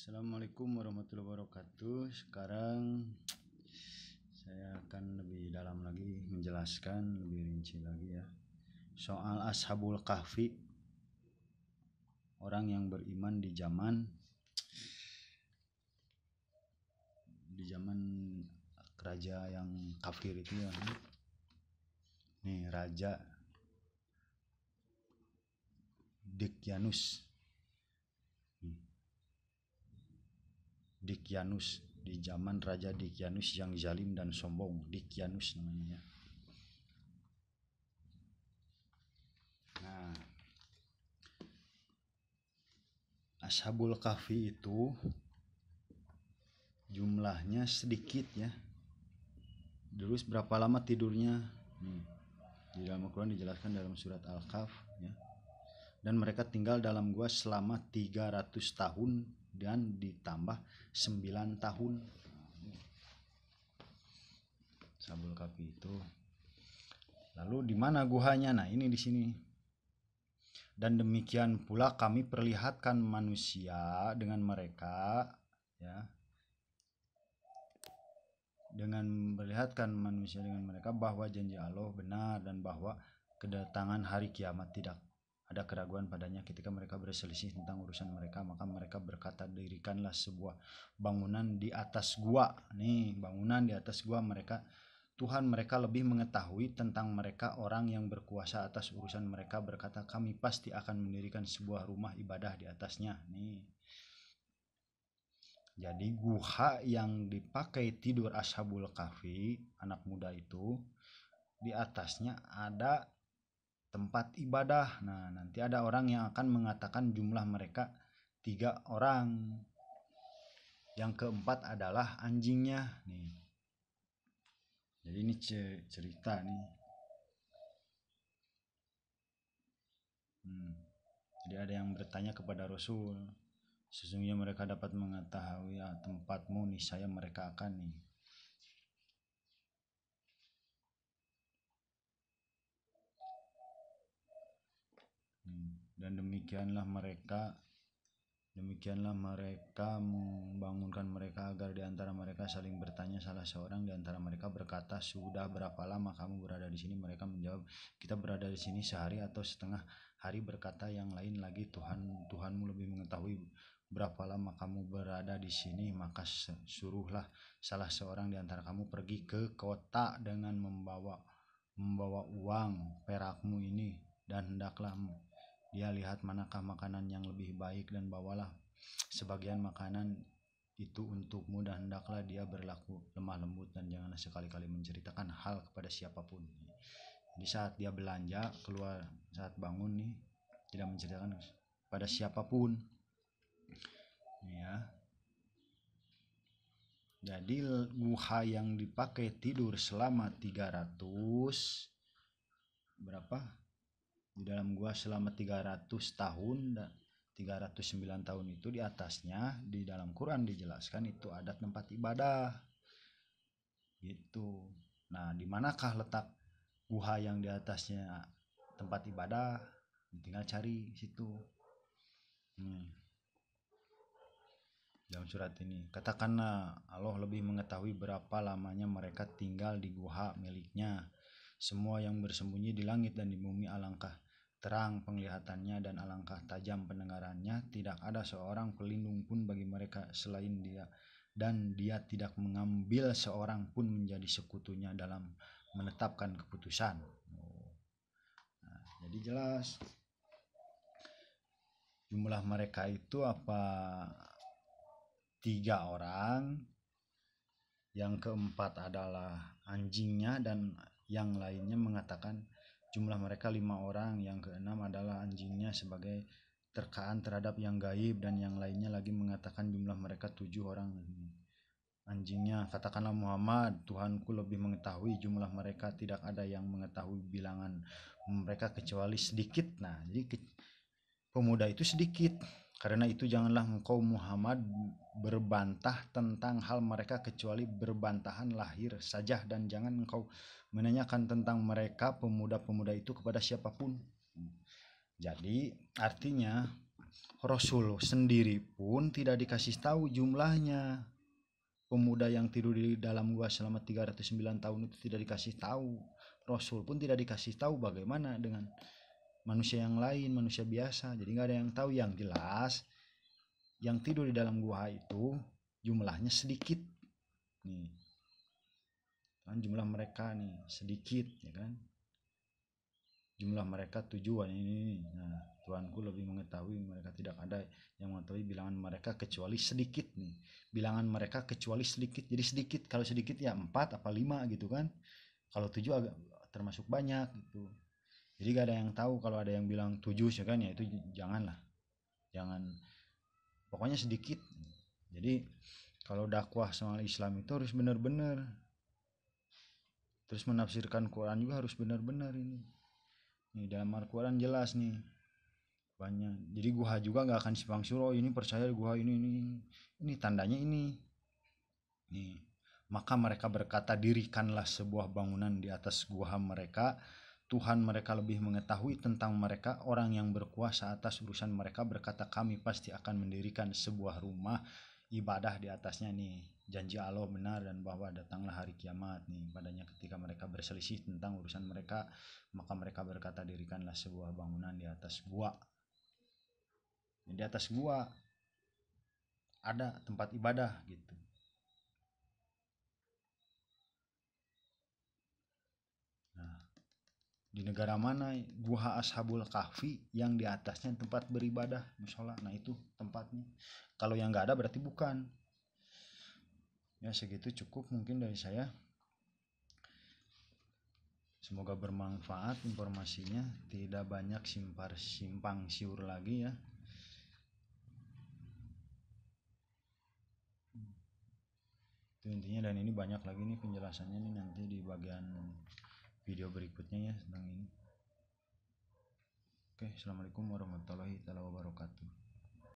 Assalamualaikum warahmatullahi wabarakatuh. Sekarang saya akan lebih dalam lagi menjelaskan lebih rinci lagi ya soal Ashabul Kahfi, orang yang beriman di zaman raja yang kafir itu ya. Nih Raja Dicyanus di zaman Raja Dicyanus yang zalim dan sombong. Dicyanus namanya. Nah, Ashabul Kahfi itu jumlahnya sedikit ya. Terus berapa lama tidurnya? Di dalam Al-Quran dijelaskan dalam surat Al-Kahf ya. Dan mereka tinggal dalam gua selama 300 tahun dan ditambah 9 tahun. Ashabul Kahfi itu. Lalu di mana guhanya? Nah, ini di sini. Dan demikian pula kami perlihatkan manusia dengan mereka ya. Dengan memperlihatkan manusia dengan mereka bahwa janji Allah benar dan bahwa kedatangan hari kiamat tidak ada keraguan padanya. Ketika mereka berselisih tentang urusan mereka, maka mereka berkata, dirikanlah sebuah bangunan di atas gua. Nih, bangunan di atas gua mereka. Tuhan mereka lebih mengetahui tentang mereka. Orang yang berkuasa atas urusan mereka berkata, kami pasti akan mendirikan sebuah rumah ibadah di atasnya. Nih. Jadi guha yang dipakai tidur Ashabul Kahfi, anak muda itu, di atasnya ada tempat ibadah. Nah, nanti ada orang yang akan mengatakan jumlah mereka 3 orang. Yang keempat adalah anjingnya. Nih. Jadi ini cerita nih. Jadi ada yang bertanya kepada Rasul. Sesungguhnya mereka dapat mengetahui tempatmu nih, saya mereka akan nih. Dan demikianlah mereka membangunkan mereka agar di antara mereka saling bertanya. Salah seorang di antara mereka berkata, sudah berapa lama kamu berada di sini? Mereka menjawab, kita berada di sini sehari atau setengah hari. Berkata yang lain lagi, Tuhanmu lebih mengetahui berapa lama kamu berada di sini. Maka suruhlah salah seorang di antara kamu pergi ke kota dengan membawa uang perakmu ini, dan hendaklah dia lihat manakah makanan yang lebih baik, dan bawalah sebagian makanan itu untukmu, dan hendaklah dia berlaku lemah lembut, dan janganlah sekali-kali menceritakan hal kepada siapapun. Jadi saat dia belanja keluar, saat bangun nih, tidak menceritakan pada siapapun ya. Jadi guha yang dipakai tidur selama 300 berapa? Di dalam gua selama 300 tahun, 309 tahun itu di atasnya di dalam Quran dijelaskan itu ada tempat ibadah. Gitu. Nah, di manakah letak guha yang di atasnya tempat ibadah? Tinggal cari situ. Dalam surat ini, katakanlah Allah lebih mengetahui berapa lamanya mereka tinggal di guha miliknya. Semua yang bersembunyi di langit dan di bumi alangkah terang penglihatannya dan alangkah tajam pendengarannya. Tidak ada seorang pelindung pun bagi mereka selain dia, dan dia tidak mengambil seorang pun menjadi sekutunya dalam menetapkan keputusan. Nah, jadi jelas jumlah mereka itu apa? 3 orang. Yang keempat adalah anjingnya, dan yang lainnya mengatakan jumlah mereka 5 orang. Yang keenam adalah anjingnya sebagai terkaan terhadap yang gaib, dan yang lainnya lagi mengatakan jumlah mereka 7 orang. Anjingnya, katakanlah Muhammad, Tuhanku lebih mengetahui jumlah mereka, tidak ada yang mengetahui bilangan mereka kecuali sedikit. Nah, jadi pemuda itu sedikit. Karena itu janganlah engkau Muhammad berbantah tentang hal mereka kecuali berbantahan lahir saja, dan jangan engkau menanyakan tentang mereka pemuda-pemuda itu kepada siapapun. Jadi artinya Rasul sendiri pun tidak dikasih tahu jumlahnya. Pemuda yang tidur di dalam gua selama 309 tahun itu tidak dikasih tahu. Rasul pun tidak dikasih tahu bagaimana dengan manusia yang lain, manusia biasa. Jadi nggak ada yang tahu. Yang jelas yang tidur di dalam gua itu jumlahnya sedikit nih, kan jumlah mereka nih sedikit, ya kan, jumlah mereka tujuan ini. Nah, Tuhanku lebih mengetahui, mereka tidak ada yang mengetahui bilangan mereka kecuali sedikit nih. Bilangan mereka kecuali sedikit. Jadi sedikit, kalau sedikit ya 4 apa 5 gitu kan. Kalau 7 agak termasuk banyak gitu. Jadi gak ada yang tahu. Kalau ada yang bilang 7 ya kan, ya itu janganlah. Jangan, pokoknya sedikit. Jadi kalau dakwah soal Islam itu harus benar-benar. Terus menafsirkan Quran juga harus benar-benar ini. Nih dalam Al-Quran jelas nih banyak. Jadi gua juga nggak akan simpang suruh, oh ini percaya gua ini tandanya ini. Nih, maka mereka berkata, dirikanlah sebuah bangunan di atas gua mereka. Tuhan mereka lebih mengetahui tentang mereka. Orang yang berkuasa atas urusan mereka berkata, kami pasti akan mendirikan sebuah rumah ibadah di atasnya nih. Janji Allah benar dan bahwa datanglah hari kiamat nih padanya. Ketika mereka berselisih tentang urusan mereka, maka mereka berkata, dirikanlah sebuah bangunan di atas gua. Di atas gua ada tempat ibadah gitu. Nah, di negara mana gua Ashabul Kahfi yang di atasnya tempat beribadah, musola. Nah itu tempatnya. Kalau yang nggak ada berarti bukan. Ya segitu cukup mungkin dari saya. Semoga bermanfaat informasinya, tidak banyak simpang siur lagi ya. Itu intinya, dan ini banyak lagi nih penjelasannya nih nanti di bagian video berikutnya ya tentang ini. Oke, assalamualaikum warahmatullahi wabarakatuh.